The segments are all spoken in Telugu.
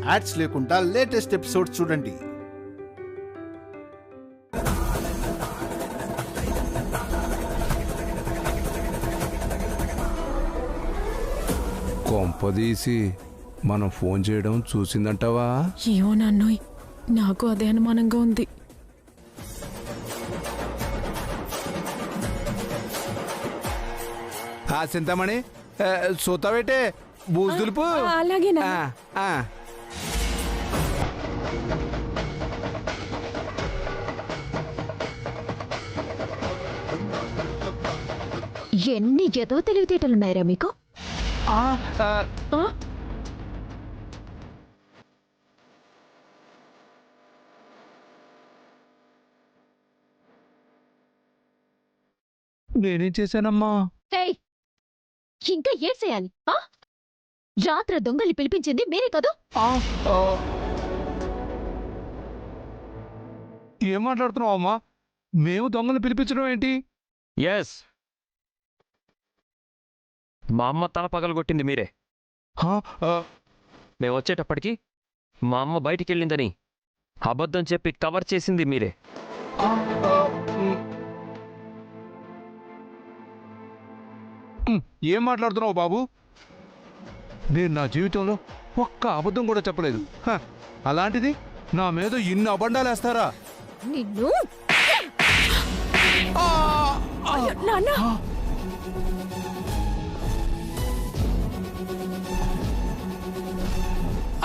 యాడ్స్ లేకుండా లేటెస్ట్ ఎపిసోడ్స్ చూడండి. కొంపదీసి మనం ఫోన్ చేయడం చూసిందంటావా? ఏమో నాన్నోయ్, నాకు అదే అనుమానంగా ఉంది. చింతామణి సూతావేటే బూజు దులుపు. అలాగే ఎన్ని ఎదో తెలివితేటలున్నాయరా మీకు? నేనేం చేశానమ్మా? ఇంకా ఏం చేయాలి? రాత్రి దొంగల్ని పిలిపించింది మీరే కదా? ఏం మాట్లాడుతున్నావు అమ్మా? మేము దొంగలు పిలిపించడం ఏంటి? ఎస్, మా అమ్మ తల పగలగొట్టింది మీరే. మేము వచ్చేటప్పటికి మా అమ్మ బయటికి వెళ్ళిందని అబద్ధం చెప్పి కవర్ చేసింది మీరే. ఏం మాట్లాడుతున్నావు బాబు? నేను నా జీవితంలో ఒక్క అబద్ధం కూడా చెప్పలేదు. అలాంటిది నా మీద ఇన్ని అబద్ధాలు వేస్తారా? నిన్ను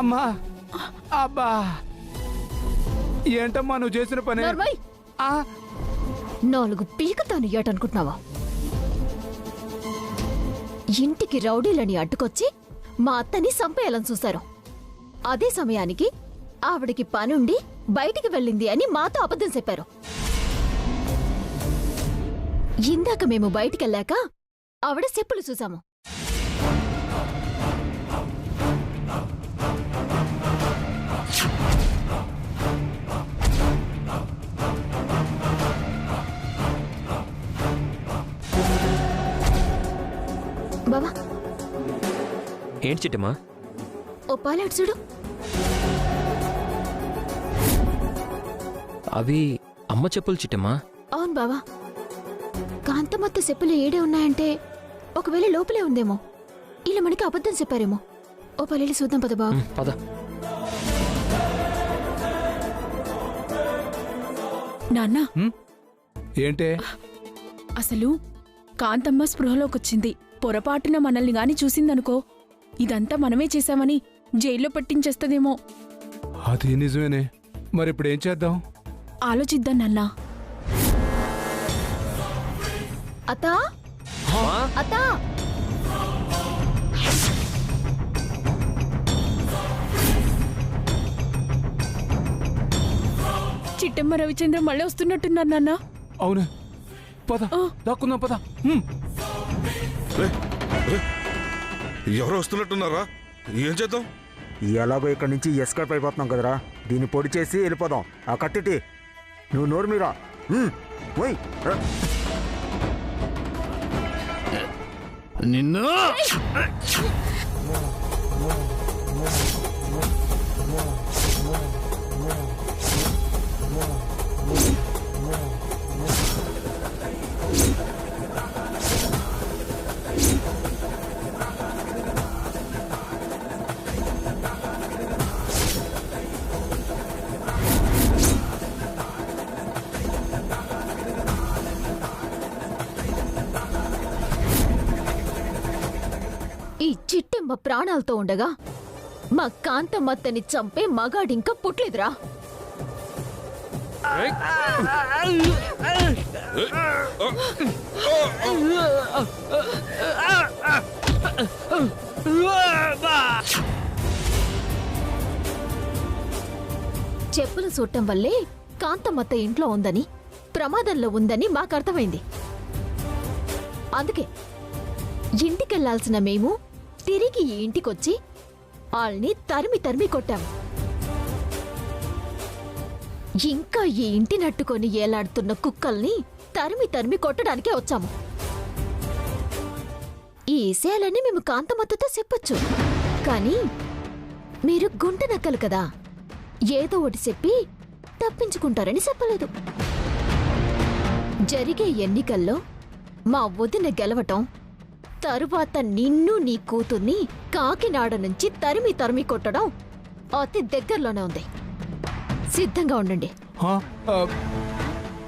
అమ్మా, అబ్బా, ఏంటమ్మా నువ్వు చేసిన పని? 4 పీకతాను ఏటనుకుంటున్నావా? ఇంటికి రౌడీలని అడ్డుకొచ్చి మా అత్తని సంపేయాలని చూశారు. అదే సమయానికి ఆవిడికి పనుండి బయటికి వెళ్ళింది అని మాతో అబద్ధం చెప్పారు. ఇందాక మేము బయటికెళ్ళాక ఆవిడ చెప్పులు చూసాము. బావా, ఏంటి చిట్టమ్మా? ఓ పాలేడు చూడు. అవి అమ్మ చెప్పులు చిట్టమ్మా. అవును బావా, కాంతమత్త చెప్పులు ఏడే ఉన్నాయంటే ఒకవేళ లోపలే ఉందేమో. ఇలా మనకి అబద్ధం చెప్పారేమో. ఓ పల్లెలు చూద్దాం పద బావా. పద. నాన్న, ఏంటే? అసలు కాంతమ్మ స్పృహలోకొచ్చింది. పొరపాటున మనల్ని గాని చూసిందనుకో, ఇదంతా మనమే చేశామని జైల్లో పట్టించేస్తదేమో. అది నిజమేనే. మరిప్పుడేం చేద్దాం? ఆలోచిద్దాం నాన్నా. అత్తా, అత్తా, చిట్టమ్మ రవిచంద్ర మళ్ళీ వస్తున్నట్టున్నారు నాన్న. అవునే, పద దాక్కుందాం, పద. ఎవరు వస్తున్నట్టున్నారా? ఏం చేద్దాం? ఎలాగో ఇక్కడి నుంచి ఎస్కేప్ అయిపోతున్నాం కదరా, దీన్ని పొడి చేసి వెళ్ళిపోదాం. ఆ కట్టిటి నువ్వు నోరు మీరా. నిన్ను ఈ చిట్టెమ్మ ప్రాణాలతో ఉండగా మా కాంతమ్మత్తని చంపే మగాడింకా పుట్లేదురా. చెప్పులు చూడటం వల్లే కాంతమ్మత్త ఇంట్లో ఉందని, ప్రమాదంలో ఉందని మాకర్థమైంది. అందుకే ఇంటికెళ్లాల్సిన మేము తిరిగి ఈ ఇంటికొచ్చి వాళ్ళని తరిమి తరిమి కొట్టాము. ఇంకా ఈ ఇంటి నట్టుకొని ఏలాడుతున్న కుక్కల్ని తరిమి తరిమి కొట్టడానికే వచ్చాము. ఈ విషయాలన్నీ మేము కాంతమత్తతో చెప్పొచ్చు, కానీ మీరు గుంట నక్కలు కదా, ఏదో ఒకటి చెప్పి తప్పించుకుంటారని చెప్పలేదు. జరిగే ఎన్నికల్లో మా వదిన గెలవటం, తరువాత నిన్ను నీ కూతుర్ని కాకినాడ నుంచి తరిమి తరిమి కొట్టడం అతి దగ్గరలోనే ఉంది. సిద్ధంగా ఉండండి.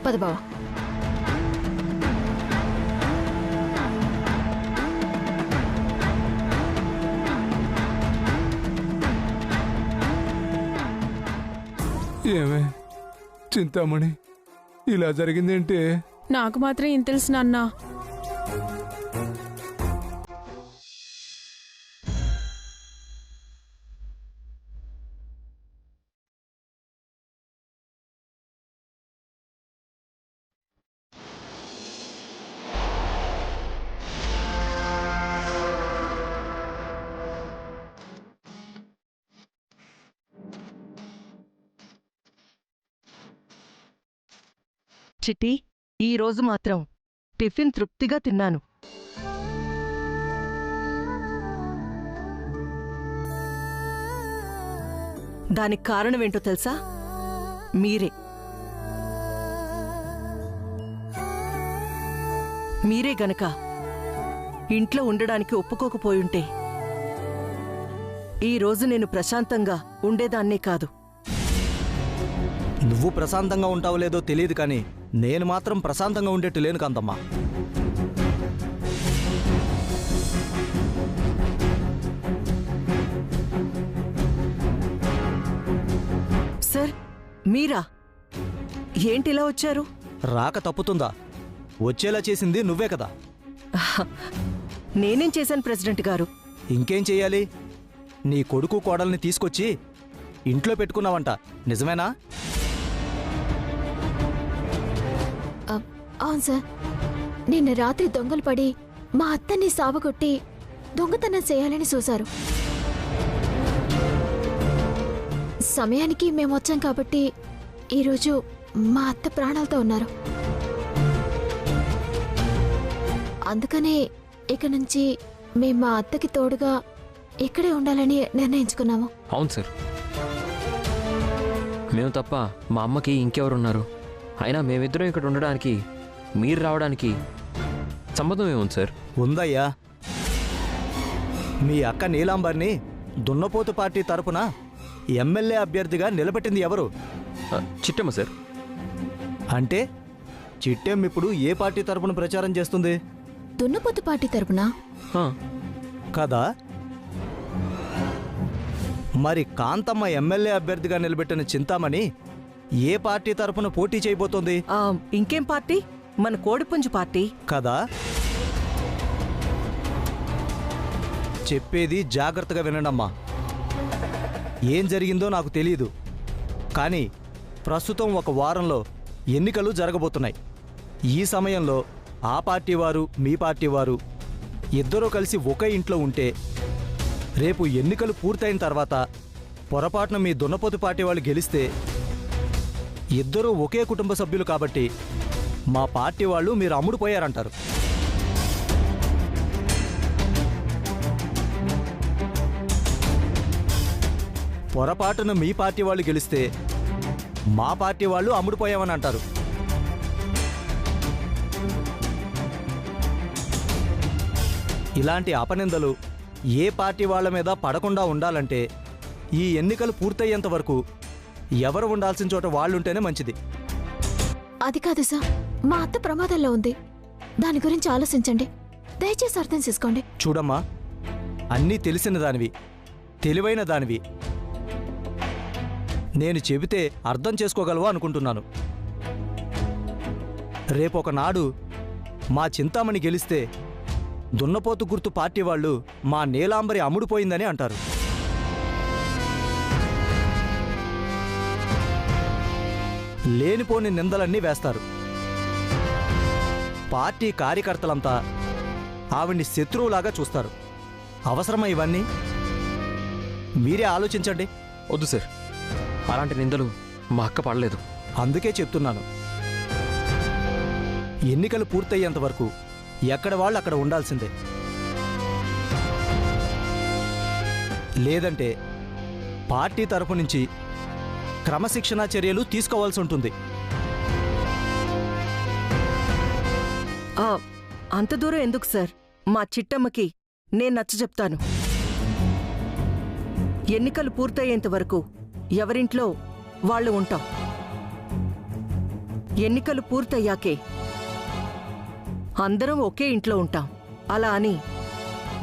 పద బావా. ఏమే చింతామణి, ఇలా జరిగిందేంటే? నాకు మాత్రం ఏం తెలుసు నాన్న. చిట్టి, ఈరోజు మాత్రం టిఫిన్ తృప్తిగా తిన్నాను. దానికి కారణమేంటో తెలుసా? మీరే గనక ఇంట్లో ఉండడానికి ఒప్పుకోకపోయుంటే ఈరోజు నేను ప్రశాంతంగా ఉండేదాన్నే కాదు. నువ్వు ప్రశాంతంగా ఉంటావో లేదో తెలియదు, కానీ నేను మాత్రం ప్రశాంతంగా ఉండేట్టు లేను కాంతమ్మా. సార్, మీరా? ఏంటిలా వచ్చారు? రాక తప్పుతుందా? వచ్చేలా చేసింది నువ్వే కదా. నేనేం చేశాను ప్రెసిడెంట్ గారు? ఇంకేం చెయ్యాలి? నీ కొడుకు కోడల్ని తీసుకొచ్చి ఇంట్లో పెట్టుకున్నావంట, నిజమేనా? అవును సార్, నిన్న రాత్రి దొంగలు పడి మా అత్తని సావగొట్టి దొంగతనం చేయాలని చూశారు. సమయానికి మేమొచ్చాం కాబట్టి ఈరోజు మా అత్త ప్రాణాలతో ఉన్నారు. అందుకనే ఇక నుంచి మేము మా అత్తకి తోడుగా ఇక్కడే ఉండాలని నిర్ణయించుకున్నాము. అవును సార్, మేము తప్ప మా అమ్మకి ఇంకెవరున్నారు? అయినా మేమిద్దరం ఇక్కడ ఉండడానికి మీరు రావడానికి సంబంధం ఏముంది సార్? ఉందయ్యా. మీ అక్క నీలాంబర్ని దున్నపోతు పార్టీ తరపున ఎమ్మెల్యే అభ్యర్థిగా నిలబెట్టింది ఎవరు? చిట్టమ్మ సార్. అంటే చిట్టెం ఇప్పుడు ఏ పార్టీ తరపున ప్రచారం చేస్తుంది? దున్నపోతు పార్టీ తరపున కదా. మరి కాంతమ్మ ఎమ్మెల్యే అభ్యర్థిగా నిలబెట్టిన చింతామణి ఏ పార్టీ తరపున పోటీ చేయబోతోంది? ఇంకేం పార్టీ? మన కోడిపుంజు పార్టీ కదా. చెప్పేది జాగ్రత్తగా వినండమ్మా. ఏం జరిగిందో నాకు తెలియదు, కానీ ప్రస్తుతం ఒక వారంలో ఎన్నికలు జరగబోతున్నాయి. ఈ సమయంలో ఆ పార్టీ వారు, మీ పార్టీ వారు ఇద్దరూ కలిసి ఒకే ఇంట్లో ఉంటే రేపు ఎన్నికలు పూర్తయిన తర్వాత పొరపాటున మీ దున్నపోతు పార్టీ వాళ్ళు గెలిస్తే ఇద్దరూ ఒకే కుటుంబ సభ్యులు కాబట్టి మా పార్టీ వాళ్ళు మీరు అమ్ముడుపోయారంటారు. పొరపాటున మీ పార్టీ వాళ్ళు గెలిస్తే మా పార్టీ వాళ్ళు అమ్ముడుపోయామని అంటారు. ఇలాంటి అపనిందలు ఏ పార్టీ వాళ్ళ మీద పడకుండా ఉండాలంటే ఈ ఎన్నికలు పూర్తయ్యేంత వరకు ఎవరు ఉండాల్సిన చోట వాళ్ళుంటేనే మంచిది. అది కాదు సార్, మా అత్త ప్రమాదంలో ఉంది. దాని గురించి ఆలోచించండి. దయచేసి అర్థం చేసుకోండి. చూడమ్మా, అన్నీ తెలిసిన దానివి, తెలివైన దానివి. నేను చెబితే అర్థం చేసుకోగలవా అనుకుంటున్నాను. రేపొకనాడు మా చింతామణి గెలిస్తే దున్నపోతు గుర్తు పార్టీ వాళ్ళు మా నీలాంబరి అమ్ముడుపోయిందని అంటారు. లేనిపోని నిందలన్నీ వేస్తారు. పార్టీ కార్యకర్తలంతా ఆవిడ్ని శత్రువులాగా చూస్తారు. అవసరమా ఇవన్నీ? మీరే ఆలోచించండి. వద్దు సార్, అలాంటి నిందలు మా అక్క పడలేదు. అందుకే చెప్తున్నాను, ఎన్నికలు పూర్తయ్యేంత వరకు ఎక్కడ వాళ్ళు అక్కడ ఉండాల్సిందే. లేదంటే పార్టీ తరపు నుంచి క్రమశిక్షణా చర్యలు తీసుకోవాల్సి ఉంటుంది. అంత దూరం ఎందుకు సార్? మా చిట్టమ్మకి నేను నచ్చ చెప్తాను. ఎన్నికలు పూర్తయ్యేంత వరకు ఎవరింట్లో వాళ్ళు ఉంటాం. ఎన్నికలు పూర్తయ్యాకే అందరం ఒకే ఇంట్లో ఉంటాం. అలా అని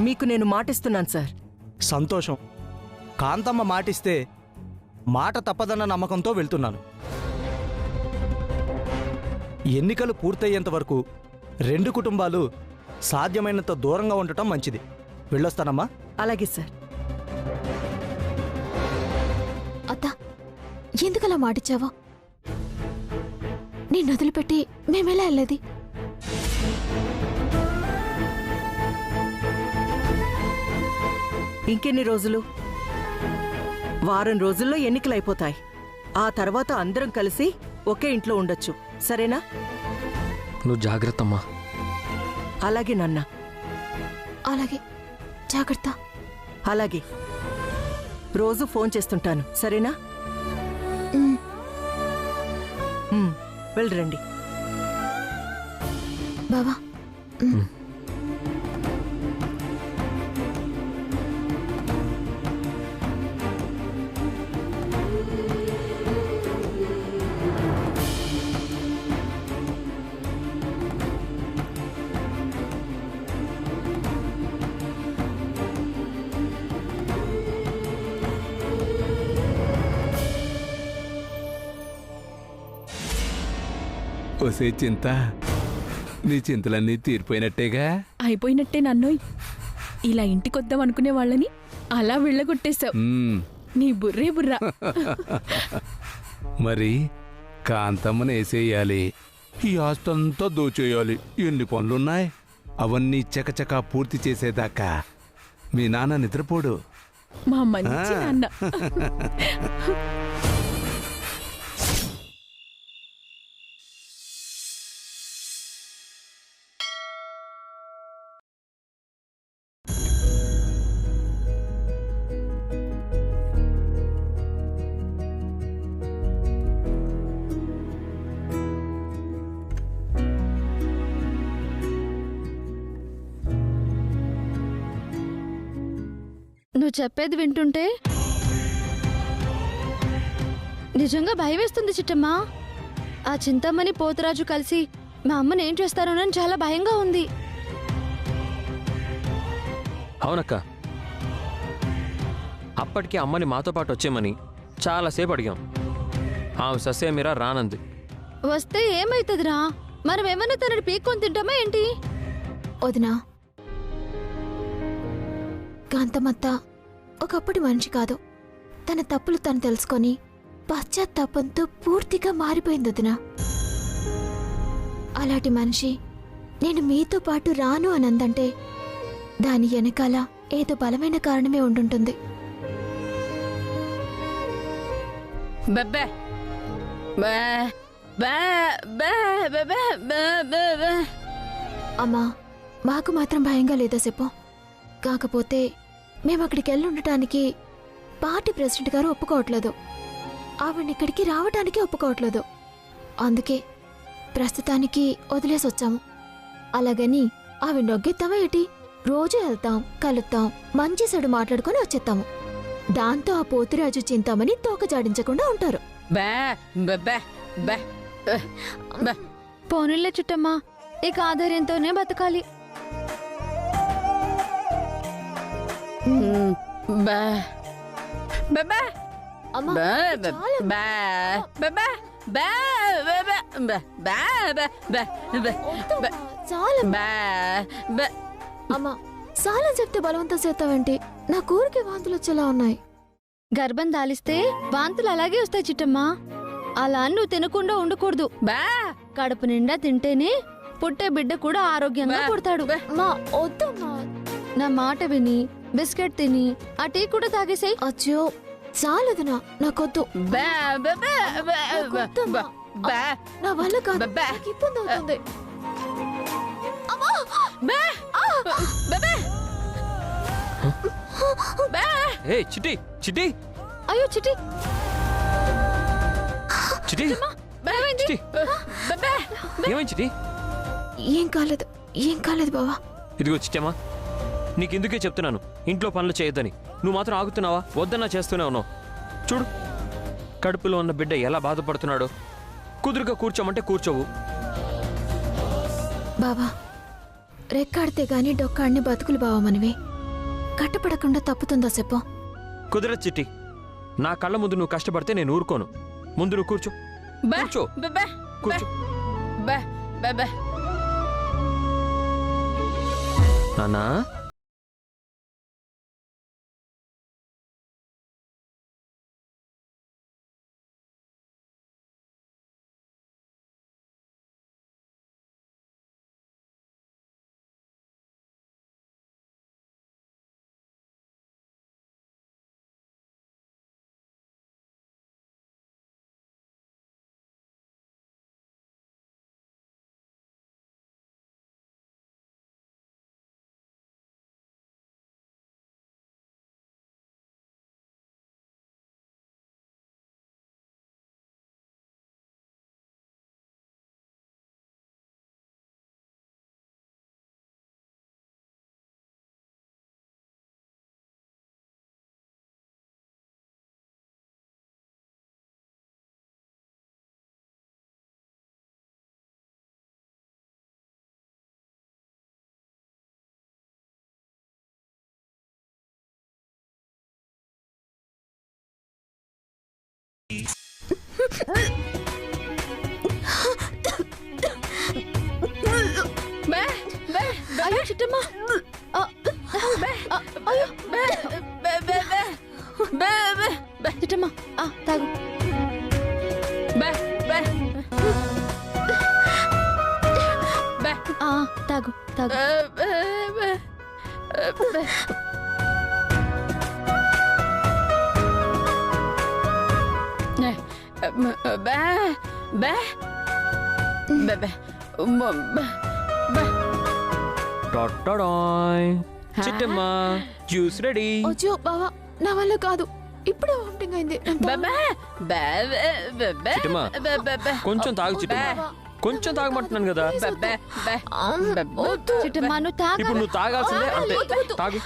మీకు నేను మాటిస్తున్నాను సార్. సంతోషం. కాంతమ్మ మాటిస్తే మాట తప్పదన్న నమ్మకంతో వెళ్తున్నాను. ఎన్నికలు పూర్తయ్యేంత వరకు 2 కుటుంబాలు సాధ్యమైనంత దూరంగా ఉండటం మంచిది. వెళ్ళొస్తానమ్మా. అలాగే సార్. అత్త, ఎందుకలా మాటిచ్చావో? నేను వదిలిపెట్టి మేమెలా వెళ్ళేది? ఇంకెన్ని రోజులు? వారం రోజుల్లో ఎన్నికలు అయిపోతాయి. ఆ తర్వాత అందరం కలిసి ఒకే ఇంట్లో ఉండొచ్చు. సరేనా? నువ్వు జాగ్రత్తమ్మా. అలాగే నాన్న. అలాగే, జాగ్రత్త. అలాగే. రోజు ఫోన్ చేస్తుంటాను. సరేనా? వెళ్ళరండి బావా. ఒసే చింత, నీ చింతలన్నీ తీరిపోయినట్టేగా? అయిపోయినట్టే నన్నోయ్. ఇలా ఇంటికొద్దాం అనుకునే వాళ్ళని అలా వెళ్ళగొట్టేశావు. నీ బుర్రే బుర్రా. మరి కాంతమ్మను వేసేయాలి, ఈ ఆస్తంతా దోచేయాలి. ఎన్ని పనులున్నాయి, అవన్నీ చకచకా పూర్తి చేసేదాకా మీ నాన్న నిద్రపోడు. మా మంచి నాన్న. నువ్వు చెప్పేది వింటుంటే నిజంగా భయం వేస్తుంది చిట్టమ్మా. ఆ చింతమ్మని పోతురాజు కలిసి మా అమ్మని ఏం చేస్తారోనని చాలా భయంగా ఉంది. అవునక్క, అప్పటికి అమ్మని మాతో పాటు వచ్చేమని చాలాసేపు అడిగాం. ఆమె ససేమిరా రానంది. వస్తే ఏమైతుందిరా? మనం ఏమన్నా తనని పీక్కొని తింటామా ఏంటి? వదినా, కాంతమత్త ఒకప్పటి మనిషి కాదు. తన తప్పులు తను తెలుసుకొని పశ్చాత్తాపంతో పూర్తిగా మారిపోయింది వదినా. అలాంటి మనిషి నేను మీతో పాటు రాను అని అందంటే దాని వెనకాల ఏదో బలమైన కారణమే ఉండుంటుంది. అమ్మా, మాకు మాత్రం భయంగా లేదా చెప్పు. కాకపోతే మేము అక్కడికి వెళ్ళి ఉండటానికి పార్టీ ప్రెసిడెంట్ గారు ఒప్పుకోవట్లేదు. ఆవిడని ఇక్కడికి రావడానికి ఒప్పుకోవట్లేదు. అందుకే ప్రస్తుతానికి వదిలేసి వచ్చాము. అలాగని ఆవిడ నొగ్గిద్దామా ఏంటి? రోజు వెళ్తాం, కలుద్దాం, మంచి చెడు మాట్లాడుకొని వచ్చేస్తాము. దాంతో ఆ పోతురాజు చింతామని తోక జాడించకుండా ఉంటారు. పోనీళ్ళే చుట్టమ్మా, ఇక ఆధార్యంతోనే బతకాలి. అమ్మా, చాలా చెప్తే బలవంతం చేస్తావేంటి? నా కూరకి వాంతులు వచ్చేలా ఉన్నాయి. గర్భం దాలిస్తే వాంతులు అలాగే వస్తాయి చిట్టమ్మా. అలా నువ్వు తినకుండా ఉండకూడదు. కడుపు నిండా తింటేనే పుట్టే బిడ్డ కూడా ఆరోగ్యంగా పుడతాడు. నా మాట విని బిస్కెట్ తిని ఆ టీ కూడా తాగేసాయి. అచ్చో, చాలదునా, నాకొద్దు. నా వల్ల కాదు, నాకు ఇబ్బంది అవుతుంది. చిట్టి చిట్టి, అయ్యో చిట్టి చిటి చిటి ఏమైంది చిటి? ఏం కాలేదు బావా. ఇదిగో చిట్టమ్మా, నీకెందుకే చెప్తున్నాను ఇంట్లో పనులు చేయొద్దని. నువ్వు మాత్రం ఆగుతున్నావా? వద్దన్నా చేస్తూనే ఉన్నావు. చూడు కడుపులో ఉన్న బిడ్డ ఎలా బాధపడుతున్నాడో. కుదురుగా కూర్చోమంటే కూర్చోవు. బావా రెక్కాడితే గాని డొక్కాడిని బతుకులు బావా మనవి. కట్టపడకుండా తప్పుతుందా చెప్పు. కుదరదు చిట్టి. నా కళ్ళ ముందు నువ్వు కష్టపడితే నేను ఊరుకోను. ముందు నువ్వు కూర్చో కూర్చో కూర్చో. నాన్నా అయ్యో చిట్టమ్మా చిట్టమ్మా తాగు. తాగు తాగు. చిట్టమ్మా జ్యూస్ రెడీ. అయ్యో బావా నా వల్ల కాదు. ఇప్పుడే వామిటింగ్ అయింది. చిట్టమ్మా కొంచెం తాగు చిట్టమ్మా. కొంచెం తాగమంటున్నాను కదా. చిట్టమ్మా నువ్వు తాగు. ఇప్పుడు నువ్వు తాగాల్సిందే అంతే. తాగు.